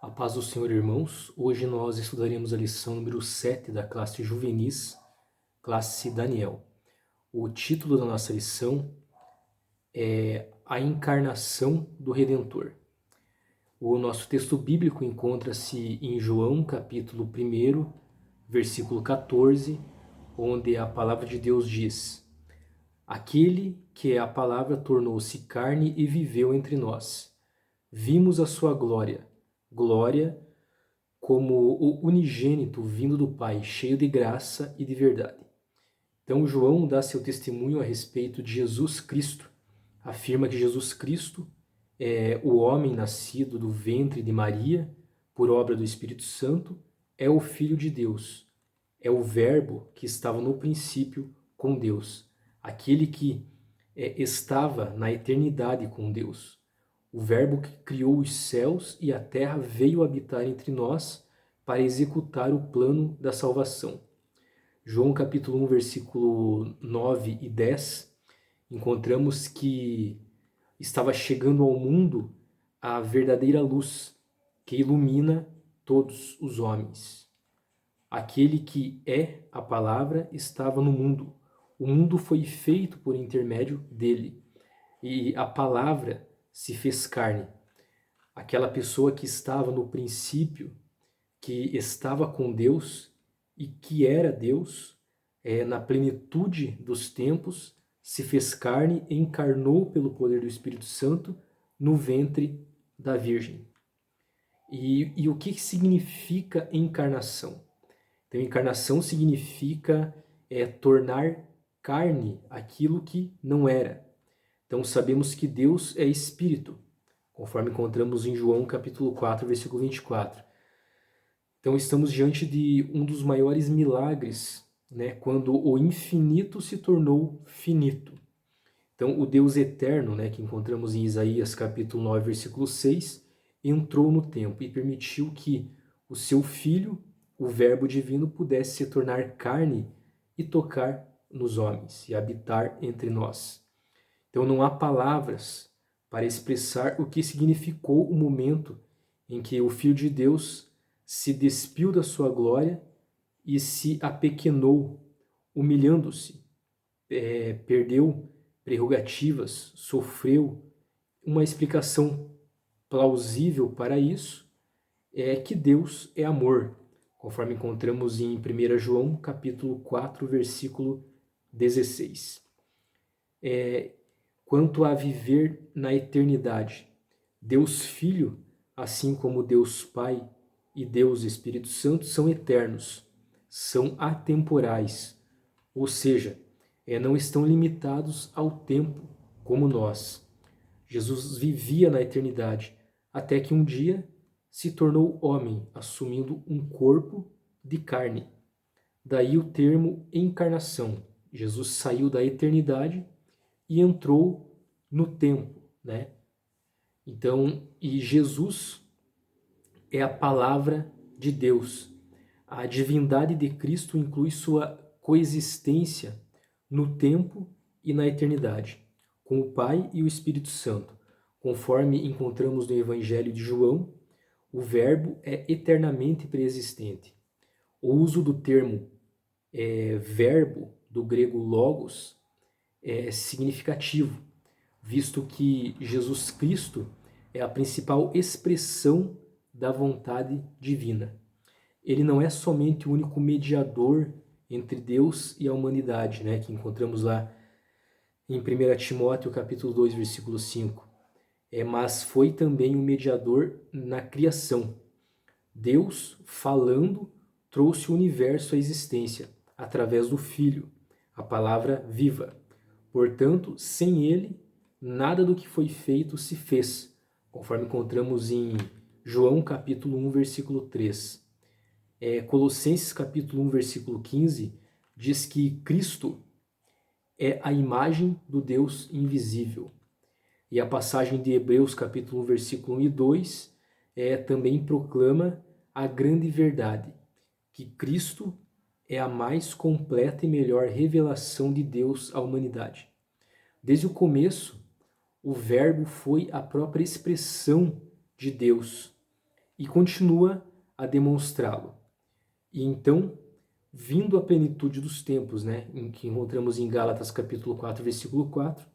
A paz do Senhor, irmãos. Hoje nós estudaremos a lição número 7 da classe Juvenis, classe Daniel. O título da nossa lição é A Encarnação do Redentor. O nosso texto bíblico encontra-se em João, capítulo 1, versículo 14, onde a palavra de Deus diz: Aquele que é a palavra tornou-se carne e viveu entre nós. Vimos a sua glória, como o unigênito vindo do Pai, cheio de graça e de verdade. Então João dá seu testemunho a respeito de Jesus Cristo. Afirma que Jesus Cristo é o homem nascido do ventre de Maria, por obra do Espírito Santo, é o Filho de Deus, é o Verbo que estava no princípio com Deus, aquele que estava na eternidade com Deus. O Verbo que criou os céus e a terra veio habitar entre nós para executar o plano da salvação. João capítulo 1, versículo 9 e 10, encontramos que estava chegando ao mundo a verdadeira luz que ilumina todos os homens. Aquele que é a palavra estava no mundo. O mundo foi feito por intermédio dele. E a palavra se fez carne. Aquela pessoa que estava no princípio, que estava com Deus e que era Deus, na plenitude dos tempos, se fez carne e encarnou pelo poder do Espírito Santo no ventre da Virgem. E o que significa encarnação? Então, encarnação significa tornar carne aquilo que não era. Então sabemos que Deus é Espírito, conforme encontramos em João capítulo 4, versículo 24. Então estamos diante de um dos maiores milagres, quando o infinito se tornou finito. Então o Deus eterno, que encontramos em Isaías capítulo 9, versículo 6, entrou no tempo e permitiu que o seu Filho, o Verbo divino, pudesse se tornar carne e tocar nos homens e habitar entre nós. Então não há palavras para expressar o que significou o momento em que o Filho de Deus se despiu da sua glória e se apequenou, humilhando-se, perdeu prerrogativas, sofreu. Uma explicação plausível para isso é que Deus é amor, conforme encontramos em 1 João capítulo 4, versículo 16. Quanto a viver na eternidade, Deus Filho, assim como Deus Pai e Deus Espírito Santo, são eternos, são atemporais, ou seja, não estão limitados ao tempo como nós. Jesus vivia na eternidade, até que um dia se tornou homem, assumindo um corpo de carne. Daí o termo encarnação. Jesus saiu da eternidade e entrou no tempo, Então, e Jesus é a palavra de Deus. A divindade de Cristo inclui sua coexistência no tempo e na eternidade, com o Pai e o Espírito Santo. Conforme encontramos no Evangelho de João, o Verbo é eternamente preexistente. O uso do termo verbo, do grego logos, é significativo, visto que Jesus Cristo é a principal expressão da vontade divina. Ele não é somente o único mediador entre Deus e a humanidade, que encontramos lá em 1 Timóteo capítulo 2, versículo 5. Mas foi também o mediador na criação. Deus, falando, trouxe o universo à existência através do Filho, a palavra viva. Portanto, sem ele, nada do que foi feito se fez, conforme encontramos em João capítulo 1, versículo 3. Colossenses capítulo 1, versículo 15, diz que Cristo é a imagem do Deus invisível. E a passagem de Hebreus capítulo 1, versículo 1 e 2 também proclama a grande verdade, que Cristo é a mais completa e melhor revelação de Deus à humanidade. Desde o começo, o Verbo foi a própria expressão de Deus. e continua a demonstrá-lo. E então, vindo a plenitude dos tempos, né, em que encontramos em Gálatas capítulo 4, versículo 4,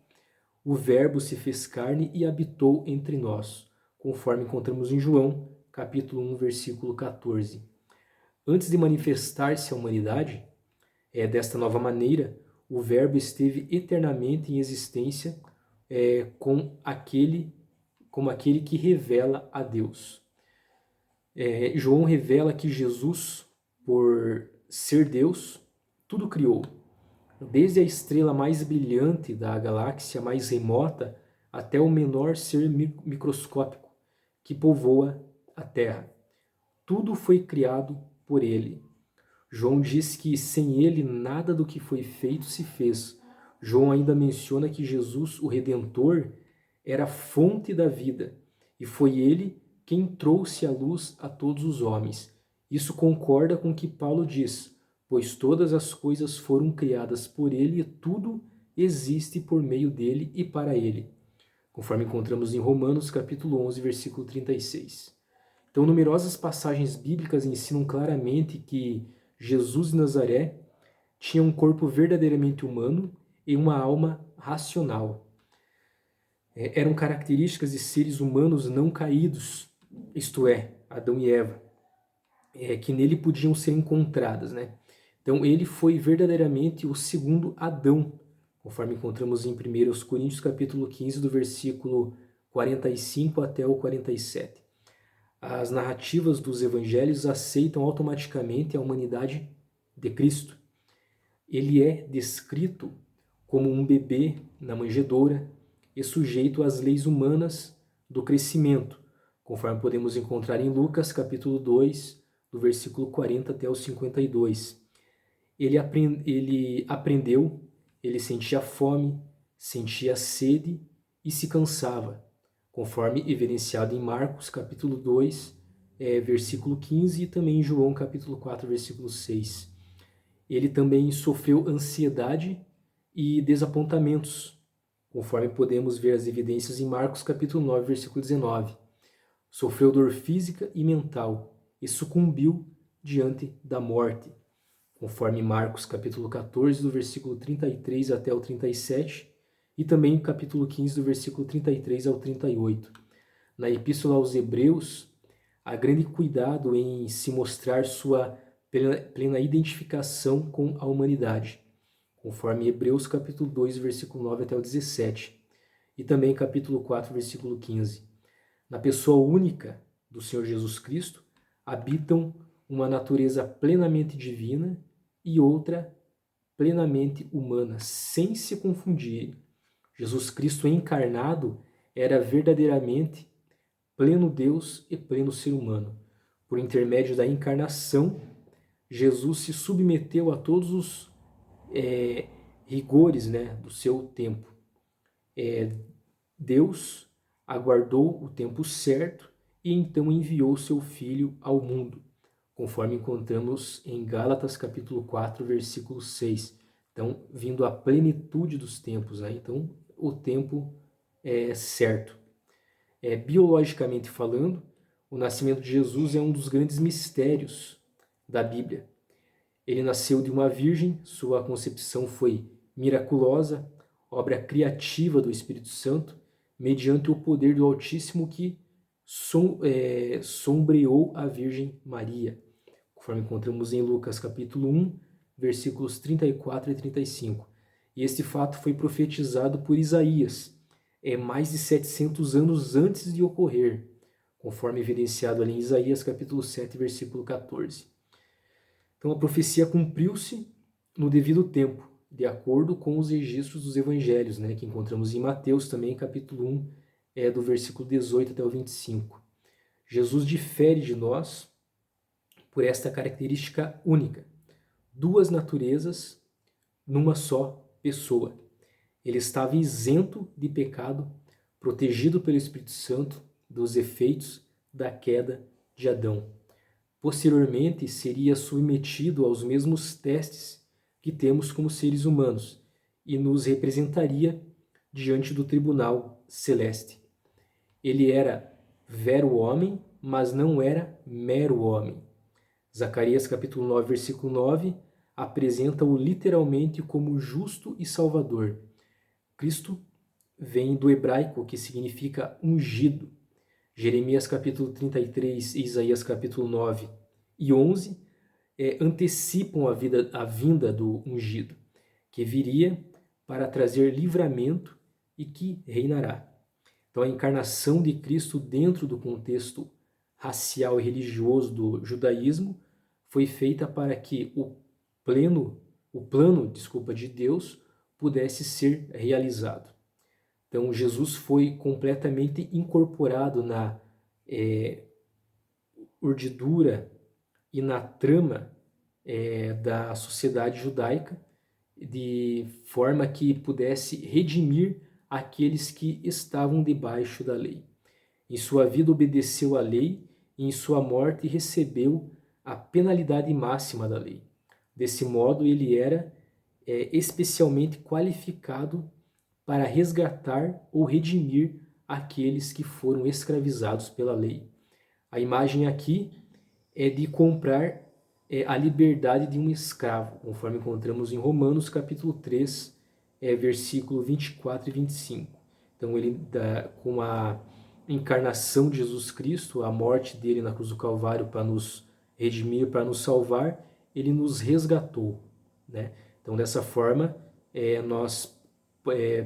o Verbo se fez carne e habitou entre nós, conforme encontramos em João capítulo 1, versículo 14. Antes de manifestar-se à humanidade, desta nova maneira, o Verbo esteve eternamente em existência como aquele que revela a Deus. João revela que Jesus, por ser Deus, tudo criou. Desde a estrela mais brilhante da galáxia mais remota até o menor ser microscópico que povoa a Terra. Tudo foi criado por ele. João diz que sem ele nada do que foi feito se fez. João ainda menciona que Jesus, o Redentor, era a fonte da vida e foi ele quem trouxe a luz a todos os homens. Isso concorda com o que Paulo diz, pois todas as coisas foram criadas por ele e tudo existe por meio dele e para ele, conforme encontramos em Romanos capítulo 11, versículo 36. Então, numerosas passagens bíblicas ensinam claramente que Jesus de Nazaré tinha um corpo verdadeiramente humano e uma alma racional. Eram características de seres humanos não caídos, isto é, Adão e Eva, que nele podiam ser encontradas, né? Então, ele foi verdadeiramente o segundo Adão, conforme encontramos em 1 Coríntios capítulo 15, do versículo 45 até o 47. As narrativas dos evangelhos aceitam automaticamente a humanidade de Cristo. Ele é descrito como um bebê na manjedoura e sujeito às leis humanas do crescimento, conforme podemos encontrar em Lucas capítulo 2, do versículo 40 até o 52. Ele aprendeu, ele sentia fome, sentia sede e se cansava, conforme evidenciado em Marcos capítulo 2, versículo 15 e também em João capítulo 4, versículo 6. Ele também sofreu ansiedade e desapontamentos, conforme podemos ver as evidências em Marcos capítulo 9, versículo 19. Sofreu dor física e mental e sucumbiu diante da morte, conforme Marcos capítulo 14, do versículo 33 até o 37, e também capítulo 15, do versículo 33 ao 38. Na Epístola aos Hebreus, há grande cuidado em se mostrar sua plena identificação com a humanidade, conforme Hebreus capítulo 2, versículo 9 até o 17, e também capítulo 4, versículo 15. Na pessoa única do Senhor Jesus Cristo, habitam uma natureza plenamente divina e outra plenamente humana, sem se confundir. Jesus Cristo encarnado era verdadeiramente pleno Deus e pleno ser humano. Por intermédio da encarnação, Jesus se submeteu a todos os rigores, né, do seu tempo. Deus aguardou o tempo certo e então enviou seu Filho ao mundo, conforme encontramos em Gálatas capítulo 4, versículo 6. Então, vindo a plenitude dos tempos, né? Então, o tempo é certo. Biologicamente falando, o nascimento de Jesus é um dos grandes mistérios da Bíblia. Ele nasceu de uma virgem, sua concepção foi miraculosa, obra criativa do Espírito Santo, mediante o poder do Altíssimo que sombreou a Virgem Maria, conforme encontramos em Lucas capítulo 1, versículos 34 e 35. E este fato foi profetizado por Isaías, mais de 700 anos antes de ocorrer, conforme evidenciado ali em Isaías capítulo 7, versículo 14. Então a profecia cumpriu-se no devido tempo, de acordo com os registros dos evangelhos, né, que encontramos em Mateus também, capítulo 1, do versículo 18 até o 25. Jesus difere de nós por esta característica única: duas naturezas numa só pessoa. Ele estava isento de pecado, protegido pelo Espírito Santo dos efeitos da queda de Adão. Posteriormente, seria submetido aos mesmos testes que temos como seres humanos e nos representaria diante do tribunal celeste. Ele era vero homem mas não era mero homem. Zacarias capítulo 9, versículo 9, apresenta-o literalmente como justo e salvador. Cristo vem do hebraico, que significa ungido. Jeremias capítulo 33 e Isaías capítulo 9 e 11 antecipam a vinda do ungido, que viria para trazer livramento e que reinará. Então a encarnação de Cristo dentro do contexto racial e religioso do judaísmo foi feita para que o plano de Deus pudesse ser realizado. Então Jesus foi completamente incorporado na urdidura e na trama da sociedade judaica, de forma que pudesse redimir aqueles que estavam debaixo da lei. Em sua vida obedeceu à lei e em sua morte recebeu a penalidade máxima da lei. Desse modo, ele era especialmente qualificado para resgatar ou redimir aqueles que foram escravizados pela lei. A imagem aqui é de comprar a liberdade de um escravo, conforme encontramos em Romanos capítulo 3, versículo 24 e 25. Então, com a encarnação de Jesus Cristo, a morte dele na cruz do Calvário para nos redimir, para nos salvar, ele nos resgatou, né? Então, dessa forma, nós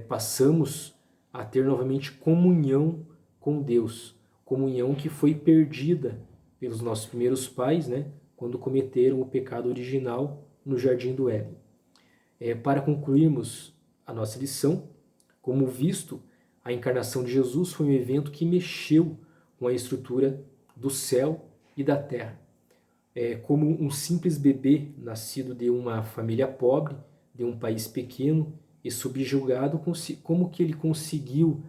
passamos a ter novamente comunhão com Deus, comunhão que foi perdida pelos nossos primeiros pais, né, quando cometeram o pecado original no Jardim do Éden. Para concluirmos a nossa lição, como visto, a encarnação de Jesus foi um evento que mexeu com a estrutura do céu e da terra. Como um simples bebê nascido de uma família pobre, de um país pequeno e subjugado, como que ele conseguiu,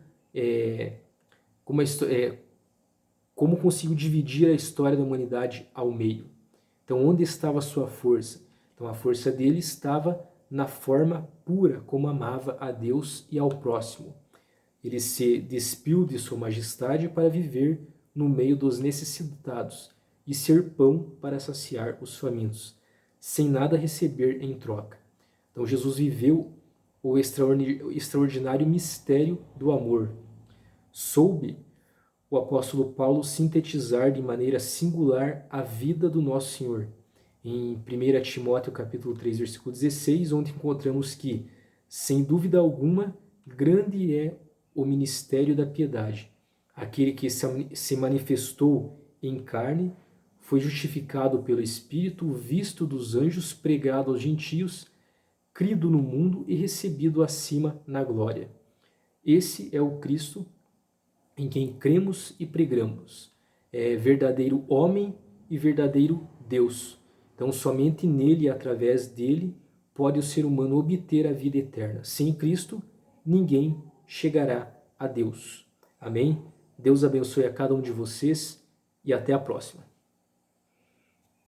como conseguiu dividir a história da humanidade ao meio. Então, onde estava a sua força? Então, a força dele estava na forma pura como amava a Deus e ao próximo. Ele se despiu de sua majestade para viver no meio dos necessitados e ser pão para saciar os famintos, sem nada receber em troca. Então, Jesus viveu o extraordinário mistério do amor. Soube o apóstolo Paulo sintetizar de maneira singular a vida do nosso Senhor. Em 1 Timóteo capítulo 3, versículo 16, onde encontramos que, sem dúvida alguma, grande é o ministério da piedade. Aquele que se manifestou em carne, foi justificado pelo Espírito, visto dos anjos, pregado aos gentios, crido no mundo e recebido acima na glória. Esse é o Cristo em quem cremos e pregamos. É verdadeiro homem e verdadeiro Deus. Então, somente nele e através dele pode o ser humano obter a vida eterna. Sem Cristo, ninguém chegará a Deus. Amém? Deus abençoe a cada um de vocês e até a próxima.